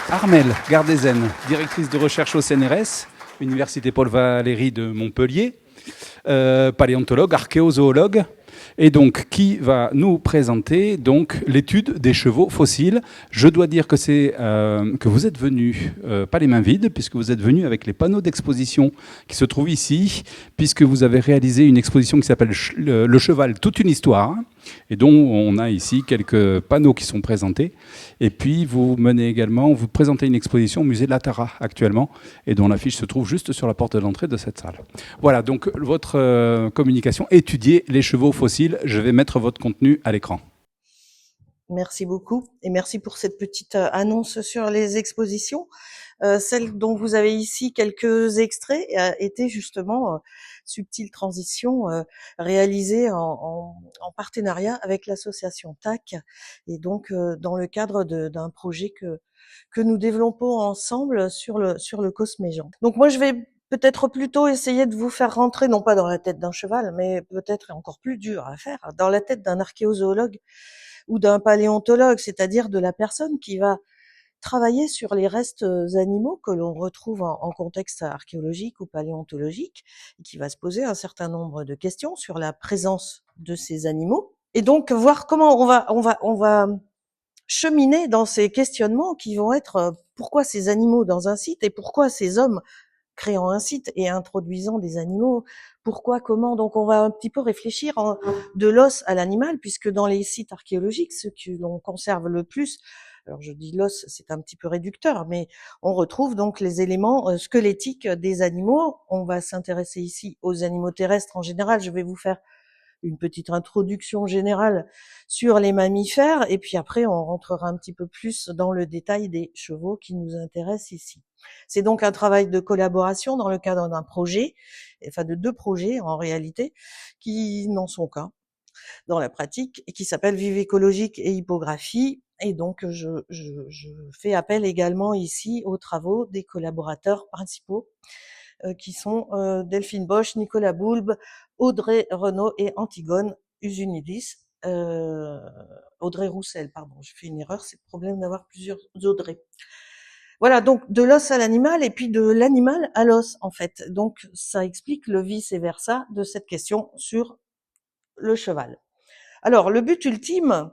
Armelle Gardézen, directrice de recherche au CNRS, Université Paul Valéry de Montpellier, paléontologue, archéozoologue, et donc qui va nous présenter donc l'étude des chevaux fossiles. Je dois dire que que vous êtes venu pas les mains vides, puisque vous êtes venu avec les panneaux d'exposition qui se trouvent ici, puisque vous avez réalisé une exposition qui s'appelle Le cheval, toute une histoire, et dont on a ici quelques panneaux qui sont présentés. Et puis vous présentez une exposition au musée de la Tara actuellement, et dont l'affiche se trouve juste sur la porte de l'entrée de cette salle. Voilà, donc votre communication, étudier les chevaux fossiles. Je vais mettre votre contenu à l'écran. Merci beaucoup et merci pour cette petite annonce sur les expositions. Celle dont vous avez ici quelques extraits était justement Subtile Transition, réalisée en partenariat avec l'association TAC, et donc dans le cadre d'un projet que nous développons ensemble sur le Cosméjean. Donc moi je vais peut-être plutôt essayer de vous faire rentrer, non pas dans la tête d'un cheval, mais peut-être encore plus dur à faire, dans la tête d'un archéozoologue ou d'un paléontologue, c'est-à-dire de la personne qui va travailler sur les restes animaux que l'on retrouve en contexte archéologique ou paléontologique, et qui va se poser un certain nombre de questions sur la présence de ces animaux, et donc voir comment on va cheminer dans ces questionnements qui vont être pourquoi ces animaux dans un site et pourquoi ces hommes créant un site et introduisant des animaux, pourquoi, comment. Donc on va un petit peu réfléchir de l'os à l'animal, puisque dans les sites archéologiques, ce que l'on conserve le plus, alors je dis l'os, c'est un petit peu réducteur, mais on retrouve donc les éléments squelettiques des animaux. On va s'intéresser ici aux animaux terrestres en général. Je vais vous faire une petite introduction générale sur les mammifères, et puis après on rentrera un petit peu plus dans le détail des chevaux qui nous intéressent ici. C'est donc un travail de collaboration dans le cadre d'un projet, enfin de 2 projets en réalité, qui n'en sont qu'un dans la pratique, et qui s'appelle Vive écologique et hippographie. Et donc je fais appel également ici aux travaux des collaborateurs principaux, qui sont Delphine Bosch, Nicolas Boulbe, Audrey Renaud et Antigone Usunidis. Audrey Roussel, pardon, j'ai fait une erreur, c'est le problème d'avoir plusieurs Audrey. Voilà, donc de l'os à l'animal et puis de l'animal à l'os, en fait. Donc ça explique le vice et versa de cette question sur le cheval. Alors le but ultime,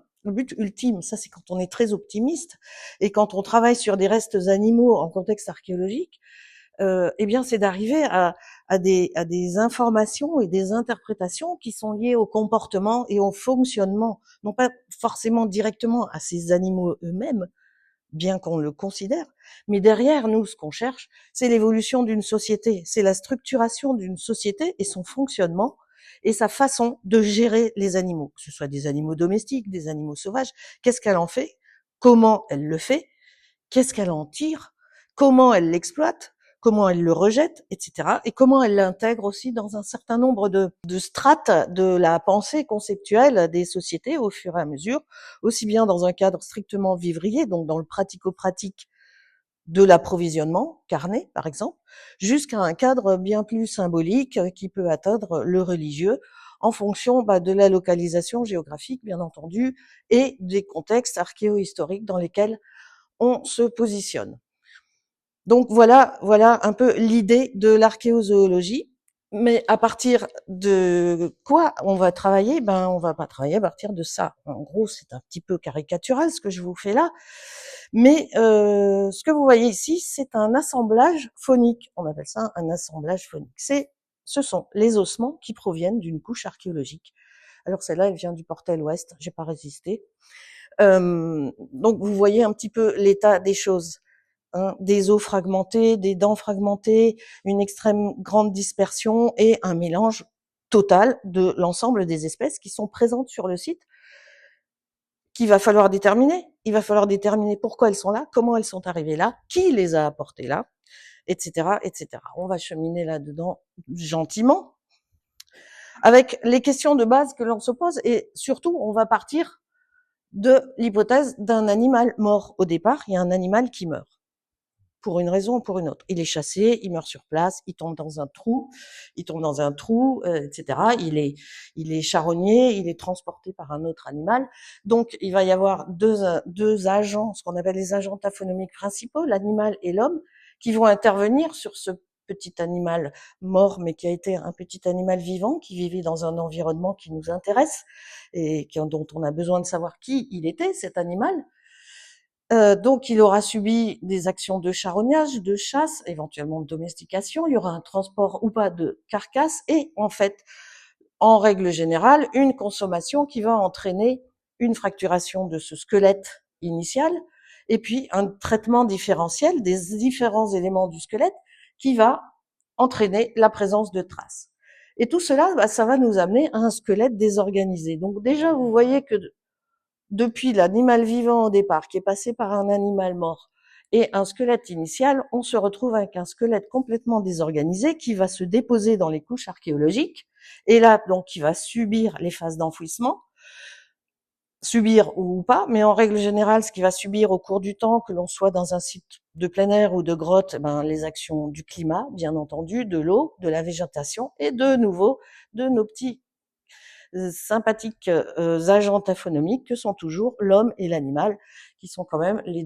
ça c'est quand on est très optimiste et quand on travaille sur des restes animaux en contexte archéologique, eh bien c'est d'arriver à des informations et des interprétations qui sont liées au comportement et au fonctionnement, non pas forcément directement à ces animaux eux-mêmes, bien qu'on le considère, mais derrière nous, ce qu'on cherche, c'est l'évolution d'une société, c'est la structuration d'une société et son fonctionnement et sa façon de gérer les animaux, que ce soit des animaux domestiques, des animaux sauvages. Qu'est-ce qu'elle en fait? Comment elle le fait? Qu'est-ce qu'elle en tire? Comment elle l'exploite? Comment elle le rejette, etc. Et comment elle l'intègre aussi dans un certain nombre de strates de la pensée conceptuelle des sociétés au fur et à mesure, aussi bien dans un cadre strictement vivrier, donc dans le pratico-pratique de l'approvisionnement, carné par exemple, jusqu'à un cadre bien plus symbolique qui peut atteindre le religieux en fonction de la localisation géographique, bien entendu, et des contextes archéo-historiques dans lesquels on se positionne. Donc voilà un peu l'idée de l'archéozoologie. Mais à partir de quoi on va travailler? On va pas travailler à partir de ça. En gros, c'est un petit peu caricatural ce que je vous fais là, mais ce que vous voyez ici, c'est un assemblage phonique. On appelle ça un assemblage phonique. Ce sont les ossements qui proviennent d'une couche archéologique. Alors celle-là, elle vient du Portel Ouest. J'ai pas résisté. Donc vous voyez un petit peu l'état des choses. Des os fragmentés, des dents fragmentées, une extrême grande dispersion et un mélange total de l'ensemble des espèces qui sont présentes sur le site, qu'il va falloir déterminer. Il va falloir déterminer pourquoi elles sont là, comment elles sont arrivées là, qui les a apportées là, etc., etc. On va cheminer là-dedans gentiment, avec les questions de base que l'on se pose, et surtout, on va partir de l'hypothèse d'un animal mort. Au départ, il y a un animal qui meurt. pour une raison ou pour une autre. Il est chassé, il meurt sur place, il tombe dans un trou, etc. Il est charogné, il est transporté par un autre animal. Donc, il va y avoir deux agents, ce qu'on appelle les agents taphonomiques principaux, l'animal et l'homme, qui vont intervenir sur ce petit animal mort, mais qui a été un petit animal vivant, qui vivait dans un environnement qui nous intéresse et dont on a besoin de savoir qui il était, cet animal. Donc, il aura subi des actions de charognage, de chasse, éventuellement de domestication. Il y aura un transport ou pas de carcasse et, en fait, en règle générale, une consommation qui va entraîner une fracturation de ce squelette initial et puis un traitement différentiel des différents éléments du squelette qui va entraîner la présence de traces. Et tout cela, ça va nous amener à un squelette désorganisé. Donc déjà, vous voyez que depuis l'animal vivant au départ, qui est passé par un animal mort, et un squelette initial, on se retrouve avec un squelette complètement désorganisé qui va se déposer dans les couches archéologiques, et là, donc, qui va subir les phases d'enfouissement, subir ou pas, mais en règle générale, ce qui va subir au cours du temps, que l'on soit dans un site de plein air ou de grotte, les actions du climat, bien entendu, de l'eau, de la végétation, et de nouveau, de nos petits sympathiques agents taphonomiques que sont toujours l'homme et l'animal, qui sont quand même les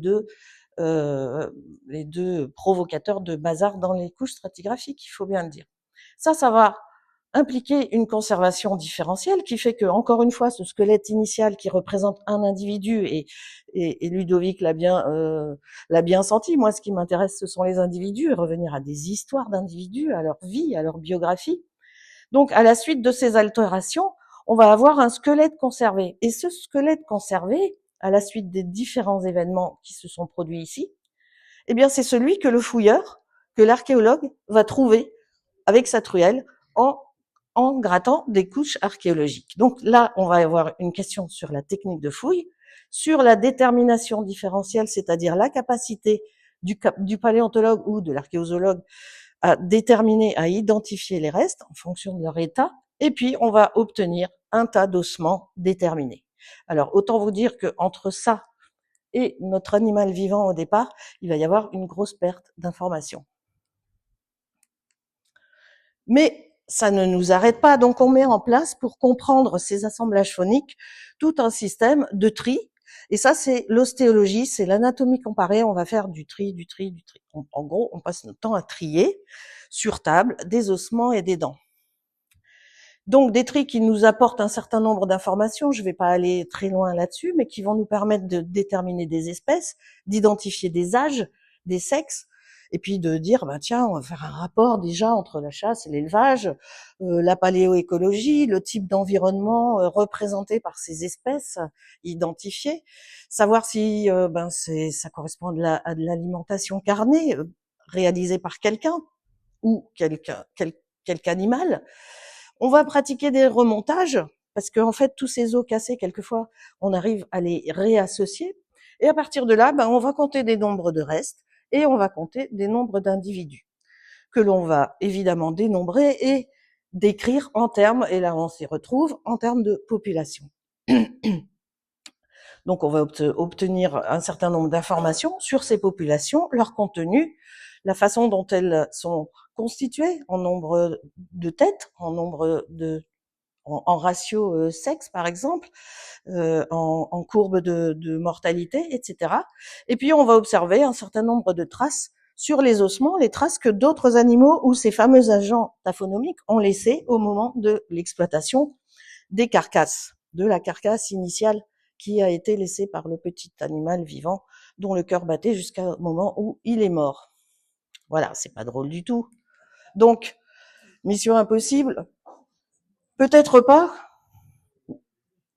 deux provocateurs de bazar dans les couches stratigraphiques, il faut bien le dire. Ça va impliquer une conservation différentielle qui fait que, encore une fois, ce squelette initial qui représente un individu, et Ludovic l'a bien senti. Moi, ce qui m'intéresse, ce sont les individus, et revenir à des histoires d'individus, à leur vie, à leur biographie. Donc, à la suite de ces altérations, on va avoir un squelette conservé. Et ce squelette conservé, à la suite des différents événements qui se sont produits ici, eh bien, c'est celui que le fouilleur, que l'archéologue va trouver avec sa truelle en grattant des couches archéologiques. Donc là, on va avoir une question sur la technique de fouille, sur la détermination différentielle, c'est-à-dire la capacité du paléontologue ou de l'archéozoologue à déterminer, à identifier les restes en fonction de leur état, et puis on va obtenir un tas d'ossements déterminés. Alors, autant vous dire que entre ça et notre animal vivant au départ, il va y avoir une grosse perte d'informations. Mais ça ne nous arrête pas, donc on met en place, pour comprendre ces assemblages phoniques, tout un système de tri. Et ça, c'est l'ostéologie, c'est l'anatomie comparée. On va faire du tri. En gros, on passe notre temps à trier sur table des ossements et des dents. Donc, des tris qui nous apportent un certain nombre d'informations, je ne vais pas aller très loin là-dessus, mais qui vont nous permettre de déterminer des espèces, d'identifier des âges, des sexes, et puis de dire, tiens, on va faire un rapport déjà entre la chasse et l'élevage, la paléoécologie, le type d'environnement représenté par ces espèces identifiées, savoir si ça correspond à de l'alimentation carnée réalisée par quelqu'un ou quelque animal. On va pratiquer des remontages parce qu'en fait, tous ces os cassés, quelquefois, on arrive à les réassocier. Et à partir de là, on va compter des nombres de restes et on va compter des nombres d'individus que l'on va évidemment dénombrer et décrire en termes, et là on s'y retrouve, en termes de population. Donc on va obtenir un certain nombre d'informations sur ces populations, leur contenu, la façon dont elles sont constituées en nombre de têtes, en ratio sexe par exemple, en courbe de mortalité, etc. Et puis on va observer un certain nombre de traces sur les ossements, les traces que d'autres animaux ou ces fameux agents taphonomiques ont laissées au moment de l'exploitation des carcasses, de la carcasse initiale qui a été laissée par le petit animal vivant dont le cœur battait jusqu'au moment où il est mort. Voilà, c'est pas drôle du tout. Donc, mission impossible, peut-être pas,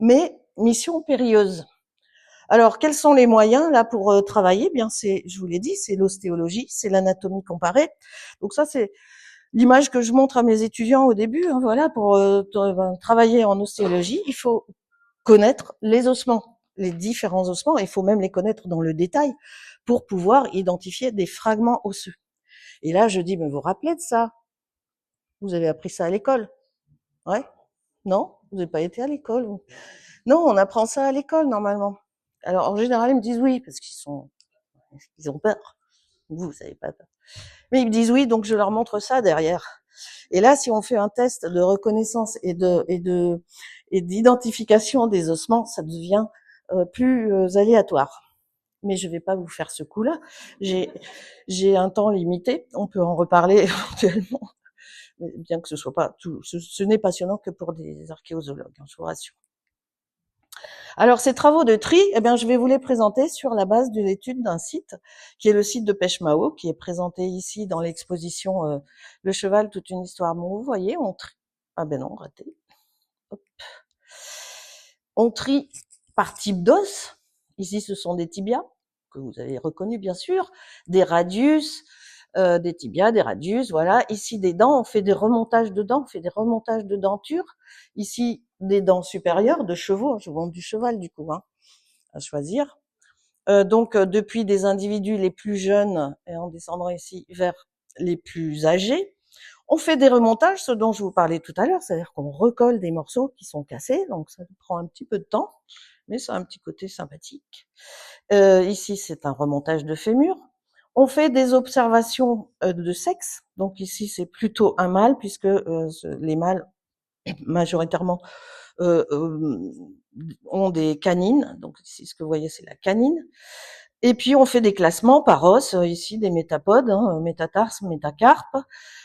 mais mission périlleuse. Alors, quels sont les moyens là pour travailler? Bien, je vous l'ai dit, c'est l'ostéologie, c'est l'anatomie comparée. Donc ça, c'est l'image que je montre à mes étudiants au début. Voilà, pour travailler en ostéologie, il faut connaître les ossements, les différents ossements. Il faut même les connaître dans le détail pour pouvoir identifier des fragments osseux. Et là, je dis, mais vous vous rappelez de ça? Vous avez appris ça à l'école? Ouais? Non? Vous n'avez pas été à l'école? Non, on apprend ça à l'école normalement. Alors en général, ils me disent oui parce qu'ils ont peur. Vous savez pas. Mais ils me disent oui, donc je leur montre ça derrière. Et là, si on fait un test de reconnaissance et d'identification des ossements, ça devient plus aléatoire. Mais je vais pas vous faire ce coup-là. J'ai un temps limité. On peut en reparler éventuellement, bien que ce soit pas tout. Ce n'est passionnant que pour des archéozoologues, je vous rassure. Alors, ces travaux de tri, eh bien, je vais vous les présenter sur la base d'une étude d'un site, qui est le site de Pêche-Mao, qui est présenté ici dans l'exposition Le cheval, toute une histoire. Bon, vous voyez, on trie. Ah ben non, raté. Hop. On trie par type d'os. Ici, ce sont des tibias, que vous avez reconnus, bien sûr, des radius, des tibias, des radius, voilà. Ici, des dents, on fait des remontages de dents, on fait des remontages de dentures. Ici, des dents supérieures de chevaux, je vends du cheval, du coup, hein, à choisir. Donc, depuis des individus les plus jeunes, et en descendant ici vers les plus âgés, on fait des remontages, ce dont je vous parlais tout à l'heure, c'est-à-dire qu'on recolle des morceaux qui sont cassés, donc ça prend un petit peu de temps, mais ça a un petit côté sympathique. Ici, c'est un remontage de fémur. On fait des observations de sexe, donc ici, c'est plutôt un mâle, puisque les mâles, majoritairement, ont des canines, donc ici, ce que vous voyez, c'est la canine. Et puis, on fait des classements par os, ici, des métapodes, hein, métatarses, métacarpes,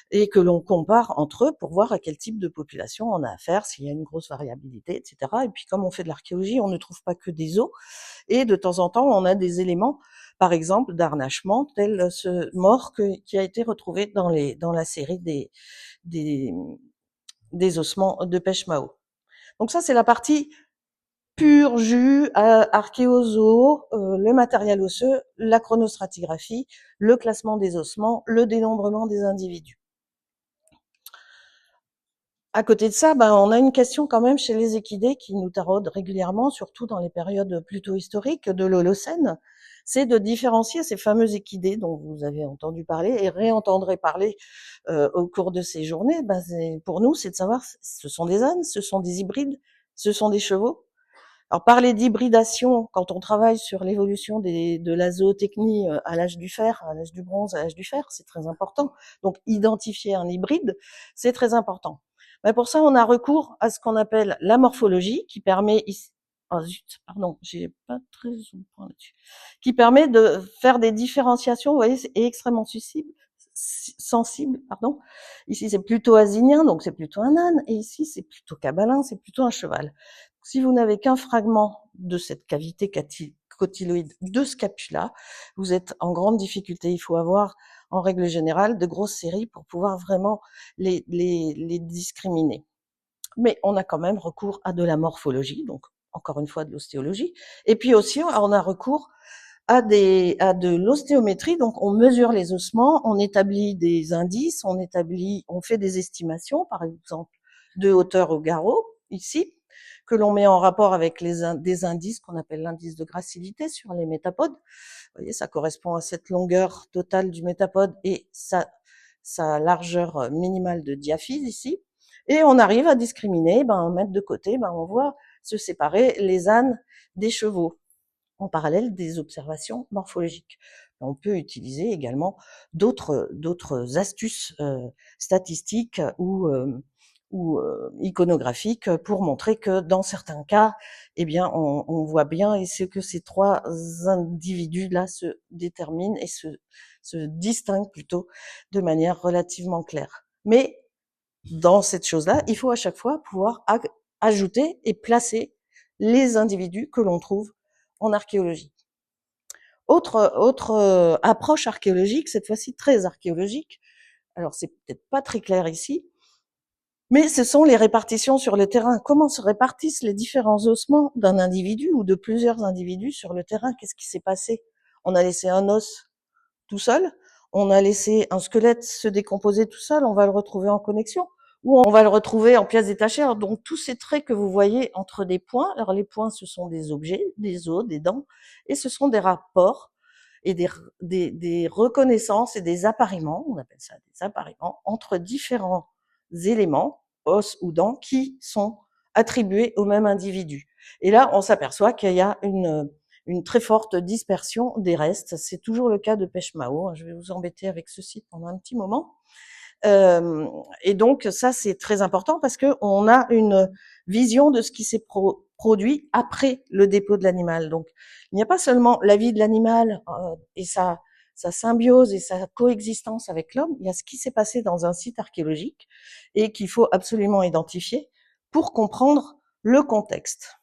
et que l'on compare entre eux pour voir à quel type de population on a affaire, s'il y a une grosse variabilité, etc. Et puis, comme on fait de l'archéologie, on ne trouve pas que des os, et de temps en temps, on a des éléments, par exemple, d'harnachement, tel ce mort qui a été retrouvé dans la série des ossements de Pêche-Mao. Donc ça, c'est la partie pur jus, archéozo, le matériel osseux, la chronostratigraphie, le classement des ossements, le dénombrement des individus. À côté de ça, on a une question quand même chez les équidés qui nous taraude régulièrement, surtout dans les périodes plutôt historiques de l'Holocène, c'est de différencier ces fameux équidés dont vous avez entendu parler et réentendrez parler au cours de ces journées. Pour nous, c'est de savoir, ce sont des ânes, ce sont des hybrides, ce sont des chevaux. Alors, parler d'hybridation, quand on travaille sur l'évolution de la zootechnie à l'âge du fer, à l'âge du bronze, à l'âge du fer, c'est très important. Donc, identifier un hybride, c'est très important. Mais pour ça, on a recours à ce qu'on appelle la morphologie, qui permet ici, oh zut, pardon, j'ai pas très au point là-dessus, qui permet de faire des différenciations, vous voyez, c'est extrêmement sensible, pardon. Ici, c'est plutôt asinien, donc c'est plutôt un âne, et ici, c'est plutôt cabalin, c'est plutôt un cheval. Si vous n'avez qu'un fragment de cette cavité cotyloïde de scapula, vous êtes en grande difficulté. Il faut avoir, en règle générale, de grosses séries pour pouvoir vraiment les discriminer. Mais on a quand même recours à de la morphologie, donc encore une fois de l'ostéologie. Et puis aussi, on a recours à de l'ostéométrie, donc on mesure les ossements, on établit des indices, on fait des estimations, par exemple, de hauteur au garrot, ici, que l'on met en rapport avec des indices qu'on appelle l'indice de gracilité sur les métapodes. Vous voyez, ça correspond à cette longueur totale du métapode et sa largeur minimale de diaphyse ici. Et on arrive à discriminer, mettre de côté, on voit se séparer les ânes des chevaux en parallèle des observations morphologiques. On peut utiliser également d'autres astuces statistiques ou iconographiques pour montrer que dans certains cas, on voit bien et c'est que ces trois individus-là se déterminent et se distinguent plutôt de manière relativement claire. Mais dans cette chose-là, il faut à chaque fois pouvoir ajouter et placer les individus que l'on trouve en archéologie. Autre approche archéologique, cette fois-ci très archéologique, alors c'est peut-être pas très clair ici, mais ce sont les répartitions sur le terrain. Comment se répartissent les différents ossements d'un individu ou de plusieurs individus sur le terrain? Qu'est-ce qui s'est passé? On a laissé un os tout seul, on a laissé un squelette se décomposer tout seul, on va le retrouver en connexion, ou on va le retrouver en pièces détachées. Alors, donc tous ces traits que vous voyez entre des points, alors les points ce sont des objets, des os, des dents, et ce sont des rapports et des reconnaissances et des appariements, on appelle ça des appariements, entre différents éléments, os ou dents, qui sont attribués au même individu. Et là, on s'aperçoit qu'il y a une très forte dispersion des restes. C'est toujours le cas de Pêche-Mao. Je vais vous embêter avec ce site pendant un petit moment. Et donc ça, c'est très important parce que on a une vision de ce qui s'est produit après le dépôt de l'animal. Donc, il n'y a pas seulement la vie de l'animal et sa symbiose et sa coexistence avec l'homme, il y a ce qui s'est passé dans un site archéologique et qu'il faut absolument identifier pour comprendre le contexte.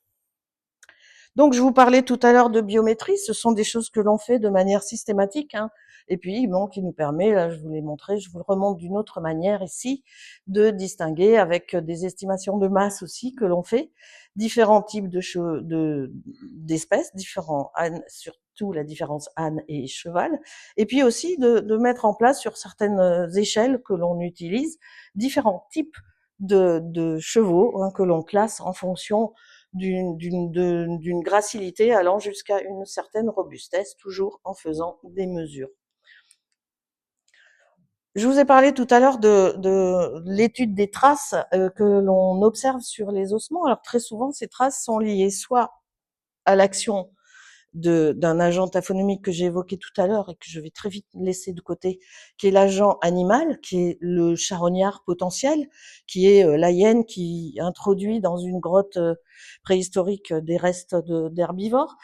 Donc, je vous parlais tout à l'heure de biométrie. Ce sont des choses que l'on fait de manière systématique, hein. Et puis, bon, qui nous permet, là, je vous l'ai montré, je vous le remonte d'une autre manière ici, de distinguer avec des estimations de masse aussi que l'on fait, différents types d'espèces, différents ânes, surtout la différence âne et cheval. Et puis aussi de mettre en place sur certaines échelles que l'on utilise, différents types de chevaux, hein, que l'on classe en fonction d'une gracilité allant jusqu'à une certaine robustesse, toujours en faisant des mesures. Je vous ai parlé tout à l'heure de l'étude des traces que l'on observe sur les ossements. Alors très souvent, ces traces sont liées soit à l'action d'un agent taphonomique que j'ai évoqué tout à l'heure et que je vais très vite laisser de côté, qui est l'agent animal, qui est le charognard potentiel, qui est la hyène qui introduit dans une grotte préhistorique des restes d'herbivores.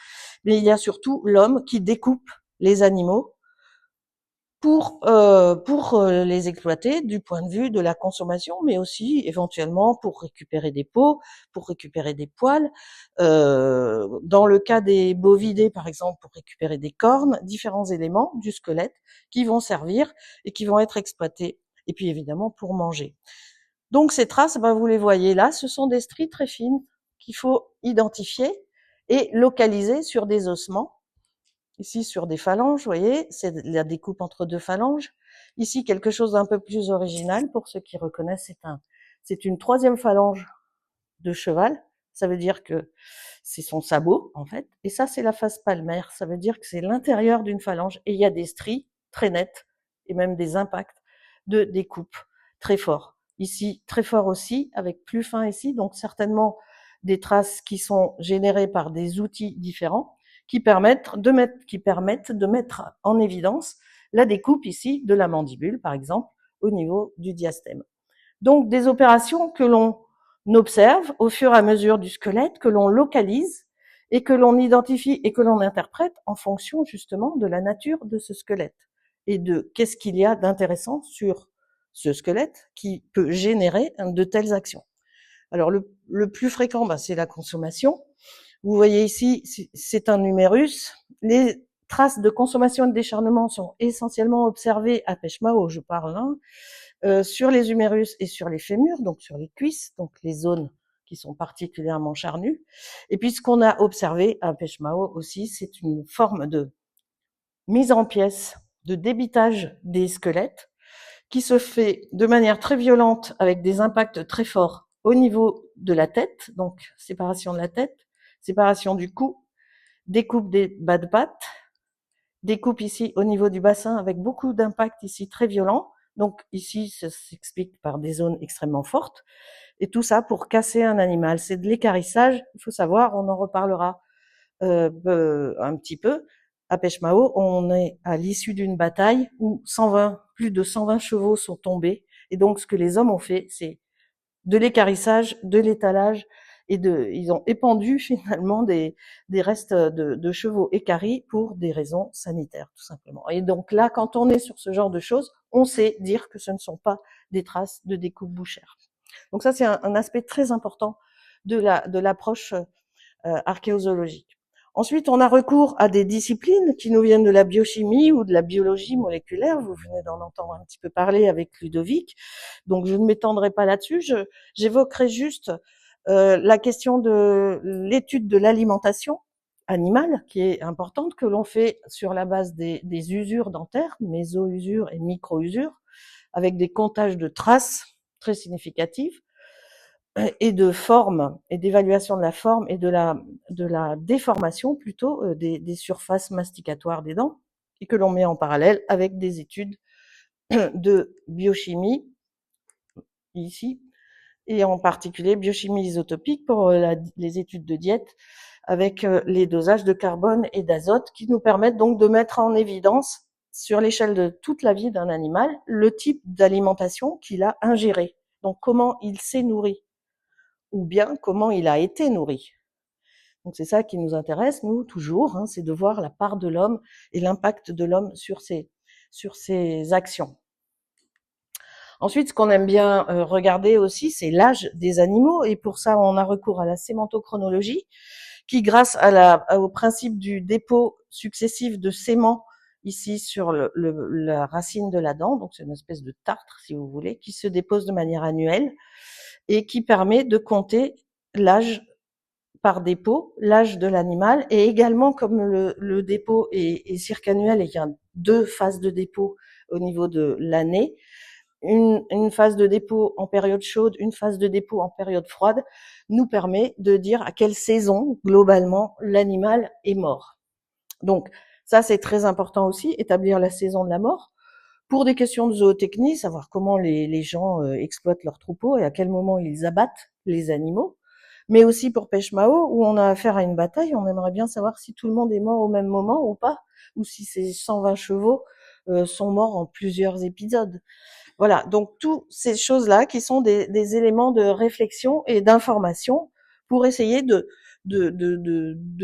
Mais il y a surtout l'homme qui découpe les animaux pour les exploiter du point de vue de la consommation, mais aussi éventuellement pour récupérer des peaux, pour récupérer des poils. Dans le cas des bovidés, par exemple, pour récupérer des cornes, différents éléments du squelette qui vont servir et qui vont être exploités. Et puis évidemment pour manger. Donc ces traces, vous les voyez là, ce sont des stries très fines qu'il faut identifier et localiser sur des ossements. Ici, sur des phalanges, vous voyez, c'est la découpe entre deux phalanges. Ici, quelque chose d'un peu plus original, pour ceux qui reconnaissent, c'est une troisième phalange de cheval. Ça veut dire que c'est son sabot, en fait. Et ça, c'est la face palmaire. Ça veut dire que c'est l'intérieur d'une phalange. Et il y a des stries très nettes, et même des impacts de découpe très forts. Ici, très fort aussi, avec plus fin ici. Donc, certainement des traces qui sont générées par des outils différents, qui permettent de mettre en évidence la découpe ici de la mandibule, par exemple, au niveau du diastème. Donc, des opérations que l'on observe au fur et à mesure du squelette, que l'on localise et que l'on identifie et que l'on interprète en fonction justement de la nature de ce squelette et de qu'est-ce qu'il y a d'intéressant sur ce squelette qui peut générer de telles actions. Alors, le plus fréquent, c'est la consommation. Vous voyez ici, c'est un humérus. Les traces de consommation et de décharnement sont essentiellement observées à Pêche-Mao, je parle, hein, sur les humérus et sur les fémurs, donc sur les cuisses, donc les zones qui sont particulièrement charnues. Et puis ce qu'on a observé à Pêche-Mao aussi, c'est une forme de mise en pièces, de débitage des squelettes, qui se fait de manière très violente avec des impacts très forts au niveau de la tête, donc séparation de la tête, séparation du cou, découpe des bas de pattes, découpe ici au niveau du bassin avec beaucoup d'impacts ici très violents. Donc ici, ça s'explique par des zones extrêmement fortes. Et tout ça pour casser un animal. C'est de l'équarrissage, il faut savoir, on en reparlera un petit peu. À Pêche-Mao, on est à l'issue d'une bataille où plus de 120 chevaux sont tombés. Et donc ce que les hommes ont fait, c'est de l'équarrissage, de l'étalage, et ils ont épandu finalement des restes de chevaux équarris pour des raisons sanitaires, tout simplement. Et donc là, quand on est sur ce genre de choses, on sait dire que ce ne sont pas des traces de découpe bouchère. Donc ça, c'est un aspect très important de l'approche archéozoologique. Ensuite, on a recours à des disciplines qui nous viennent de la biochimie ou de la biologie moléculaire. Vous venez d'en entendre un petit peu parler avec Ludovic. Donc, je ne m'étendrai pas là-dessus. J'évoquerai juste la question de l'étude de l'alimentation animale, qui est importante, que l'on fait sur la base des usures dentaires, méso-usures et micro-usures, avec des comptages de traces très significatifs, et de forme, et d'évaluation de la forme et de la déformation plutôt des surfaces masticatoires des dents, et que l'on met en parallèle avec des études de biochimie, ici, et en particulier biochimie isotopique pour les études de diète avec les dosages de carbone et d'azote qui nous permettent donc de mettre en évidence sur l'échelle de toute la vie d'un animal le type d'alimentation qu'il a ingéré. Donc comment il s'est nourri ou bien comment il a été nourri. Donc c'est ça qui nous intéresse, nous, toujours, hein, c'est de voir la part de l'homme et l'impact de l'homme sur ses actions. Ensuite, ce qu'on aime bien regarder aussi, c'est l'âge des animaux, et pour ça, on a recours à la sémantochronologie, qui, grâce au principe du dépôt successif de séments, ici sur la racine de la dent, donc c'est une espèce de tartre, si vous voulez, qui se dépose de manière annuelle, et qui permet de compter l'âge par dépôt, l'âge de l'animal, et également comme le dépôt est circannuel et qu'il y a 2 phases de dépôt au niveau de l'année, une phase de dépôt en période chaude, une phase de dépôt en période froide, nous permet de dire à quelle saison, globalement, l'animal est mort. Donc, ça, c'est très important aussi, établir la saison de la mort. Pour des questions de zootechnie, savoir comment les gens exploitent leurs troupeaux et à quel moment ils abattent les animaux. Mais aussi pour pêche-mao, où on a affaire à une bataille, on aimerait bien savoir si tout le monde est mort au même moment ou pas, ou si ces 120 chevaux sont morts en plusieurs épisodes. Voilà, donc toutes ces choses-là qui sont des éléments de réflexion et d'information pour essayer de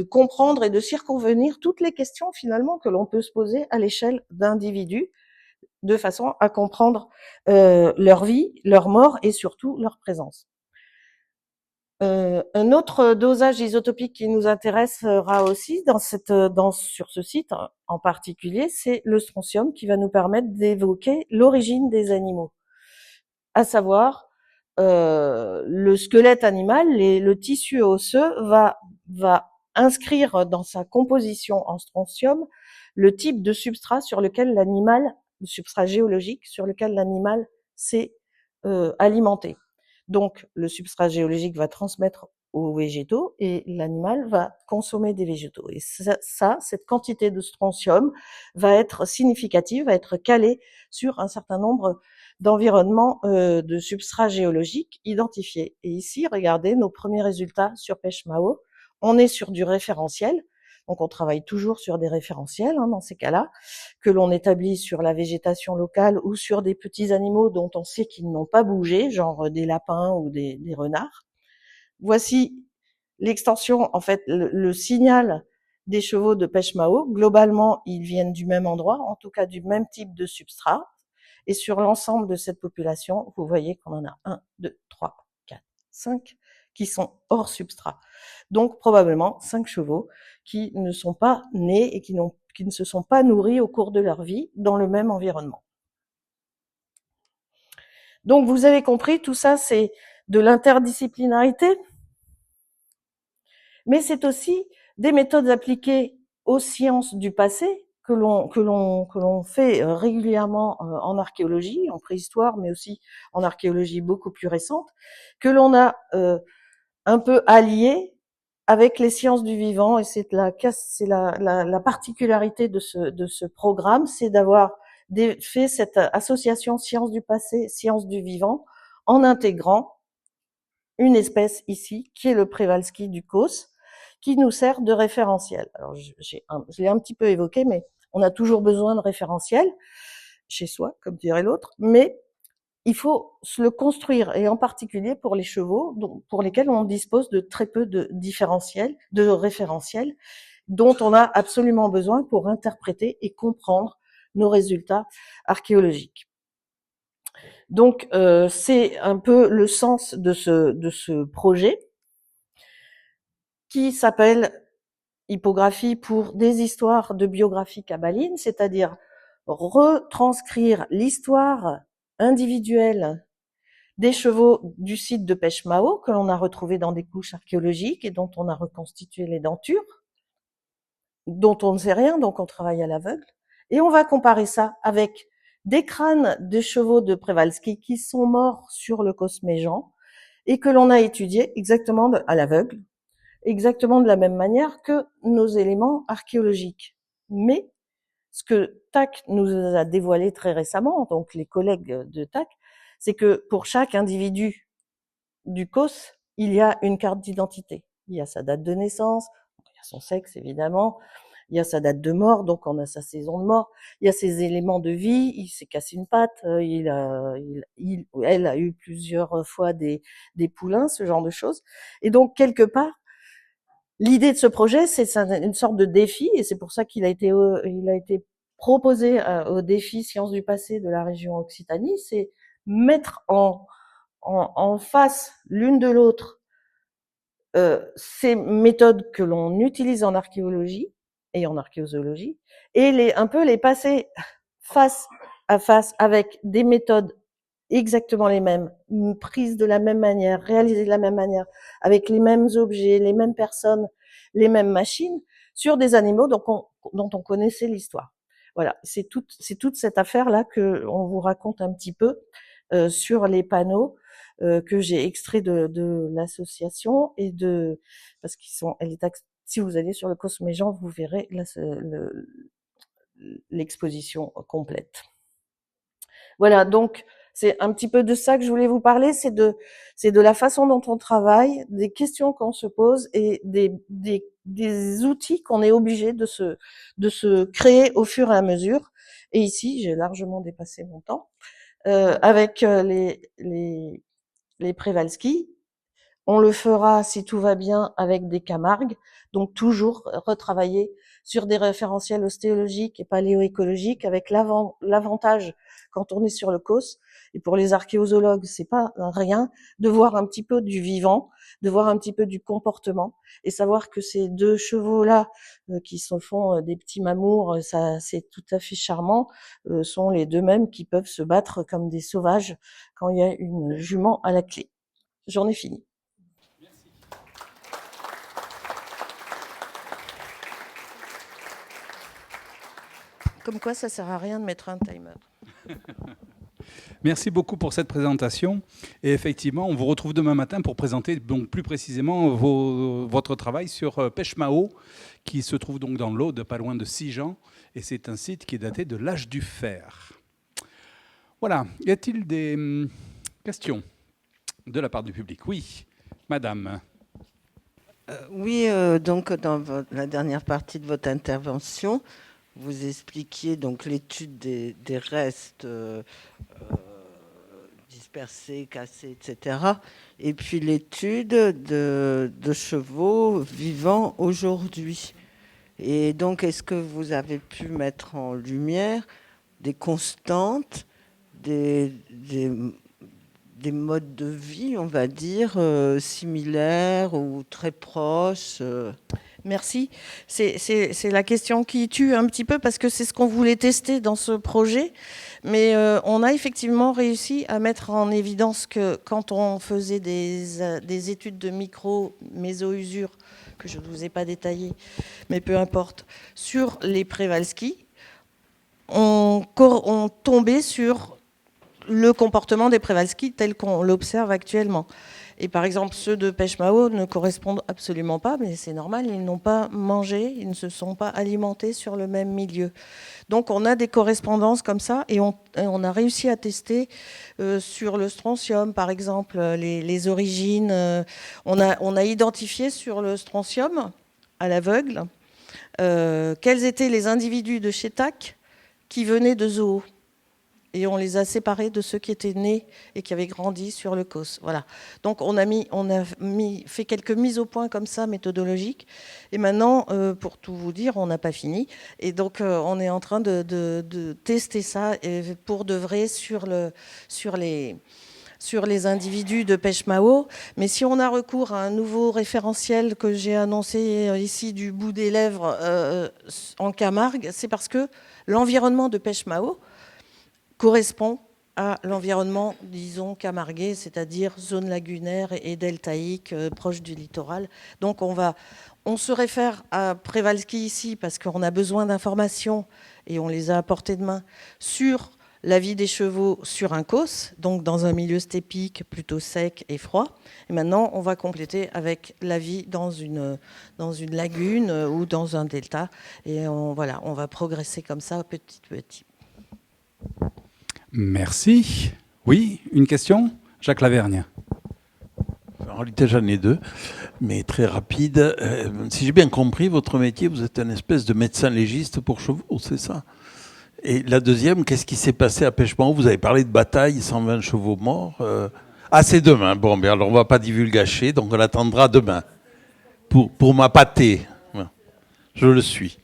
comprendre et de circonvenir toutes les questions finalement que l'on peut se poser à l'échelle d'individus, de façon à comprendre leur vie, leur mort et surtout leur présence. Un autre dosage isotopique qui nous intéressera aussi sur ce site en particulier, c'est le strontium qui va nous permettre d'évoquer l'origine des animaux, à savoir le squelette animal, le tissu osseux va inscrire dans sa composition en strontium le type de substrat sur lequel l'animal, le substrat géologique sur lequel l'animal s'est alimenté. Donc, le substrat géologique va transmettre aux végétaux et l'animal va consommer des végétaux. Et cette quantité de strontium va être significative, va être calée sur un certain nombre d'environnements de substrats géologiques identifiés. Et ici, regardez nos premiers résultats sur pêche-mao. On est sur du référentiel. Donc, on travaille toujours sur des référentiels dans ces cas-là, que l'on établit sur la végétation locale ou sur des petits animaux dont on sait qu'ils n'ont pas bougé, genre des lapins ou des renards. Voici l'extension, en fait, le signal des chevaux de pêche-mao. Globalement, ils viennent du même endroit, en tout cas du même type de substrat. Et sur l'ensemble de cette population, vous voyez qu'on en a 1, 2, 3, 4, 5 qui sont hors substrat. Donc probablement 5 chevaux qui ne sont pas nés et qui ne se sont pas nourris au cours de leur vie dans le même environnement. Donc vous avez compris, tout ça c'est de l'interdisciplinarité, mais c'est aussi des méthodes appliquées aux sciences du passé que l'on fait régulièrement en archéologie, en préhistoire, mais aussi en archéologie beaucoup plus récente, que l'on a un peu allié avec les sciences du vivant, et c'est la particularité de ce programme, c'est d'avoir fait cette association sciences du passé, sciences du vivant, en intégrant une espèce ici, qui est le Przewalski du Causse, qui nous sert de référentiel. Alors, je l'ai un petit peu évoqué, mais on a toujours besoin de référentiel, chez soi, comme dirait l'autre, mais il faut se le construire, et en particulier pour les chevaux, pour lesquels on dispose de très peu de référentiels, dont on a absolument besoin pour interpréter et comprendre nos résultats archéologiques. Donc, c'est un peu le sens de ce projet, qui s'appelle Hippographie pour des histoires de biographie kabaline, c'est-à-dire retranscrire l'histoire individuelle des chevaux du site de Pêche-Mao que l'on a retrouvé dans des couches archéologiques et dont on a reconstitué les dentures, dont on ne sait rien, donc on travaille à l'aveugle. Et on va comparer ça avec des crânes de chevaux de Przewalski qui sont morts sur le Cosméjean et que l'on a étudié exactement à l'aveugle, exactement de la même manière que nos éléments archéologiques. Mais ce que TAC nous a dévoilé très récemment, donc les collègues de TAC, c'est que pour chaque individu du COS, il y a une carte d'identité. Il y a sa date de naissance, il y a son sexe évidemment, il y a sa date de mort, donc on a sa saison de mort, il y a ses éléments de vie, il s'est cassé une patte, elle a eu plusieurs fois des poulains, ce genre de choses. Et donc quelque part, l'idée de ce projet, c'est une sorte de défi, et c'est pour ça qu'il a été proposé au défi Sciences du passé de la région Occitanie, c'est mettre en face l'une de l'autre ces méthodes que l'on utilise en archéologie et en archéozoologie, et un peu les passer face à face avec des méthodes exactement les mêmes, prises de la même manière, réalisées de la même manière, avec les mêmes objets, les mêmes personnes, les mêmes machines, sur des animaux dont on connaissait l'histoire. Voilà, c'est toute cette affaire-là que on vous raconte un petit peu sur les panneaux que j'ai extraits de l'association et parce si vous allez sur le Cosméjean, vous verrez l'exposition complète. Voilà, donc c'est un petit peu de ça que je voulais vous parler, c'est de la façon dont on travaille, des questions qu'on se pose et des outils qu'on est obligé de se créer au fur et à mesure. Et ici, j'ai largement dépassé mon temps avec les Przewalski. On le fera, si tout va bien, avec des Camargues, donc toujours retravailler sur des référentiels ostéologiques et paléoécologiques, avec l'avantage, quand on est sur le COS, et pour les archéozoologues, c'est pas rien, de voir un petit peu du vivant, de voir un petit peu du comportement, et savoir que ces deux chevaux-là, qui se font des petits mamours, ça c'est tout à fait charmant, sont les deux mêmes qui peuvent se battre comme des sauvages quand il y a une jument à la clé. J'en ai fini. Comme quoi, ça sert à rien de mettre un timer. Merci beaucoup pour cette présentation. Et effectivement, on vous retrouve demain matin pour présenter donc plus précisément votre travail sur Pechemao, qui se trouve donc dans l'Aude, pas loin de Sigean. Et c'est un site qui est daté de l'âge du fer. Voilà. Y a-t-il des questions de la part du public? Oui, madame. Oui, donc dans la dernière partie de votre intervention, vous expliquiez donc l'étude des restes dispersés, cassés, etc. Et puis l'étude de chevaux vivants aujourd'hui. Et donc, est-ce que vous avez pu mettre en lumière des constantes, des modes de vie, on va dire, similaires ou très proches Merci. C'est la question qui tue un petit peu parce que c'est ce qu'on voulait tester dans ce projet. Mais on a effectivement réussi à mettre en évidence que quand on faisait des études de micro-méso-usure, que je ne vous ai pas détaillées, mais peu importe, sur les Przewalski, on tombait sur le comportement des Przewalski tel qu'on l'observe actuellement. Et par exemple, ceux de Pechemao ne correspondent absolument pas, mais c'est normal, ils n'ont pas mangé, ils ne se sont pas alimentés sur le même milieu. Donc on a des correspondances comme ça, et on a réussi à tester sur le strontium, par exemple, les origines. On a identifié sur le strontium, à l'aveugle, quels étaient les individus de Chetak qui venaient de zoo. Et on les a séparés de ceux qui étaient nés et qui avaient grandi sur le COS. Voilà. Donc on a fait quelques mises au point comme ça, méthodologiques. Et maintenant, pour tout vous dire, on n'a pas fini. Et donc on est en train de tester ça pour de vrai sur les individus de Pechemao. Mais si on a recours à un nouveau référentiel que j'ai annoncé ici du bout des lèvres en Camargue, c'est parce que l'environnement de Pechemao correspond à l'environnement, disons, camarguais, c'est-à-dire zone lagunaire et deltaïque, proche du littoral. Donc on se réfère à Przewalski ici parce qu'on a besoin d'informations, et on les a apportées de main, sur la vie des chevaux sur un COS, donc dans un milieu stépique plutôt sec et froid. Et maintenant, on va compléter avec la vie dans une lagune ou dans un delta. Et on va progresser comme ça petit à petit. Merci. Oui, une question? Jacques Lavergne. En réalité, j'en ai deux, mais très rapide. Si j'ai bien compris, votre métier, vous êtes un espèce de médecin légiste pour chevaux, c'est ça? Et la deuxième, qu'est-ce qui s'est passé à Pêche-Mao? Vous avez parlé de bataille, 120 chevaux morts. Ah, c'est demain. Bon, mais alors on ne va pas divulgacher, donc on attendra demain pour m'appâter. Voilà. Je le suis.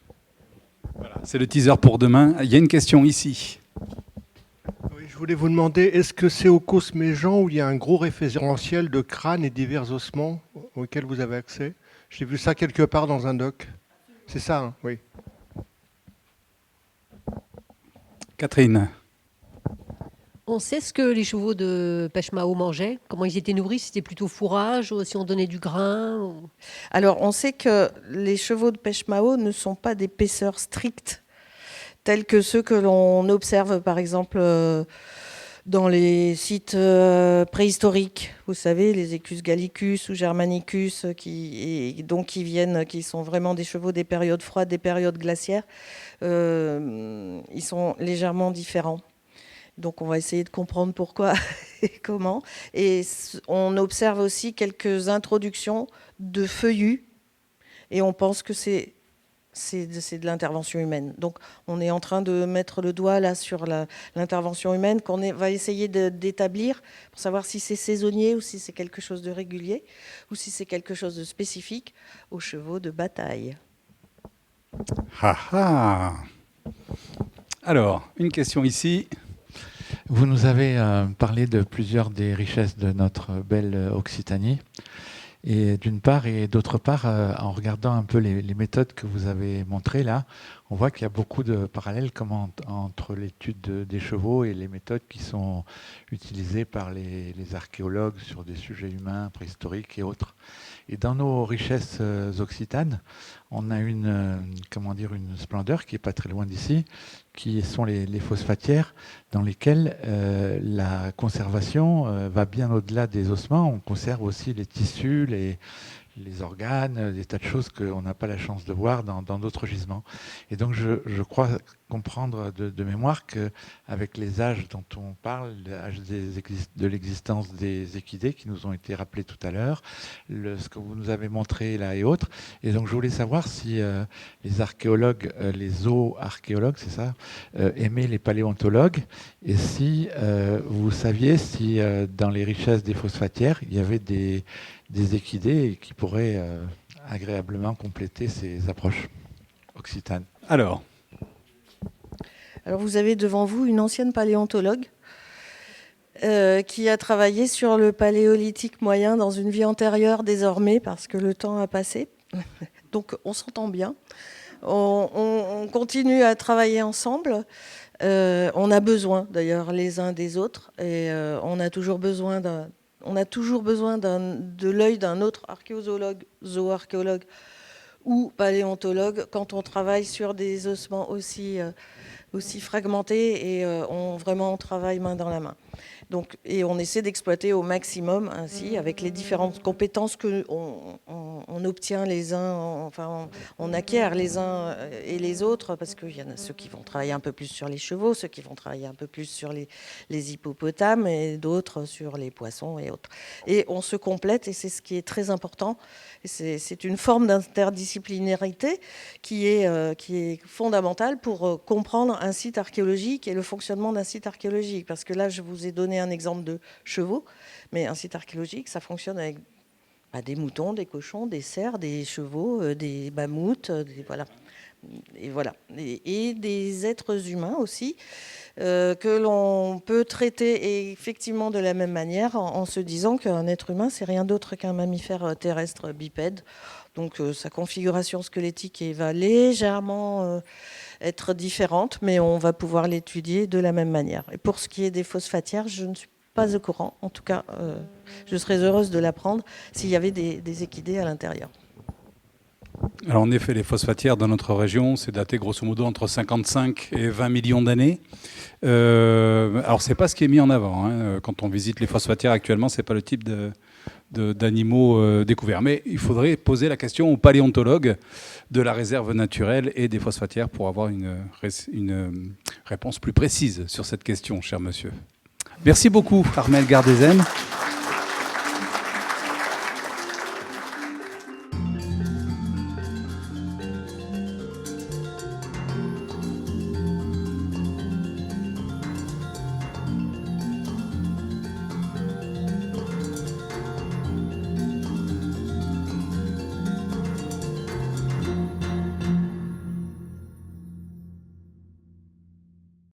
Voilà, c'est le teaser pour demain. Il y a une question ici. Oui, je voulais vous demander, est-ce que c'est au Cosméjean où il y a un gros référentiel de crânes et divers ossements auxquels vous avez accès? J'ai vu ça quelque part dans un doc. C'est ça, hein? Oui. Catherine. On sait ce que les chevaux de Pêche-Mao mangeaient? Comment ils étaient nourris? Si c'était plutôt fourrage ou si on donnait du grain Alors, on sait que les chevaux de Pêche-Mao ne sont pas des paisseurs stricts, tels que ceux que l'on observe, par exemple, dans les sites préhistoriques. Vous savez, les Equus gallicus ou Germanicus, qui sont vraiment des chevaux des périodes froides, des périodes glaciaires. Ils sont légèrement différents. Donc on va essayer de comprendre pourquoi et comment. Et on observe aussi quelques introductions de feuillus et on pense que c'est de l'intervention humaine. Donc on est en train de mettre le doigt là sur l'intervention humaine va essayer d'établir pour savoir si c'est saisonnier ou si c'est quelque chose de régulier ou si c'est quelque chose de spécifique aux chevaux de bataille. Ah ah. Alors, une question ici. Vous nous avez parlé de plusieurs des richesses de notre belle Occitanie. Et d'une part, et d'autre part, en regardant un peu les méthodes que vous avez montrées là, on voit qu'il y a beaucoup de parallèles entre l'étude des chevaux et les méthodes qui sont utilisées par les archéologues sur des sujets humains, préhistoriques et autres. Et dans nos richesses occitanes, on a une splendeur qui n'est pas très loin d'ici, qui sont les phosphatières, dans lesquelles la conservation va bien au-delà des ossements. On conserve aussi les tissus, les organes, des tas de choses qu'on n'a pas la chance de voir dans d'autres gisements. Et donc je crois comprendre de mémoire qu'avec les âges dont on parle, l'âge de l'existence des équidés qui nous ont été rappelés tout à l'heure, ce que vous nous avez montré là et autres. Et donc je voulais savoir si les archéologues, les zooarchéologues, c'est ça, aimaient les paléontologues, et si vous saviez si dans les richesses des phosphatières, il y avait des équidés qui pourraient agréablement compléter ces approches occitanes. Alors, vous avez devant vous une ancienne paléontologue qui a travaillé sur le paléolithique moyen dans une vie antérieure désormais parce que le temps a passé. Donc on s'entend bien. On continue à travailler ensemble. On a besoin d'ailleurs les uns des autres et on a toujours besoin de l'œil d'un autre archéozoologue, zooarchéologue ou paléontologue quand on travaille sur des ossements aussi fragmentés et on travaille main dans la main. Donc, et on essaie d'exploiter au maximum ainsi avec les différentes compétences que on obtient les uns, on acquiert les uns et les autres parce qu'il y en a ceux qui vont travailler un peu plus sur les chevaux, ceux qui vont travailler un peu plus sur les hippopotames et d'autres sur les poissons et autres. Et on se complète et c'est ce qui est très important. C'est une forme d'interdisciplinarité qui est fondamentale pour comprendre un site archéologique et le fonctionnement d'un site archéologique. Parce que là, je vous ai donné un exemple de chevaux, mais un site archéologique, ça fonctionne avec des moutons, des cochons, des cerfs, des chevaux, des mammouths, et des êtres humains aussi, que l'on peut traiter effectivement de la même manière en se disant qu'un être humain, c'est rien d'autre qu'un mammifère terrestre bipède. Donc sa configuration squelettique va légèrement être différente, mais on va pouvoir l'étudier de la même manière. Et pour ce qui est des phosphatières, je ne suis pas au courant. En tout cas, je serais heureuse de l'apprendre s'il y avait des équidés à l'intérieur. Alors en effet, les phosphatières dans notre région, c'est daté grosso modo entre 55 et 20 millions d'années. Alors c'est pas ce qui est mis en avant. Quand on visite les phosphatières actuellement, c'est pas le type d'animaux découverts. Mais il faudrait poser la question aux paléontologues de la réserve naturelle et des phosphatières pour avoir une réponse plus précise sur cette question, cher monsieur. Merci beaucoup, Armelle Gardézen.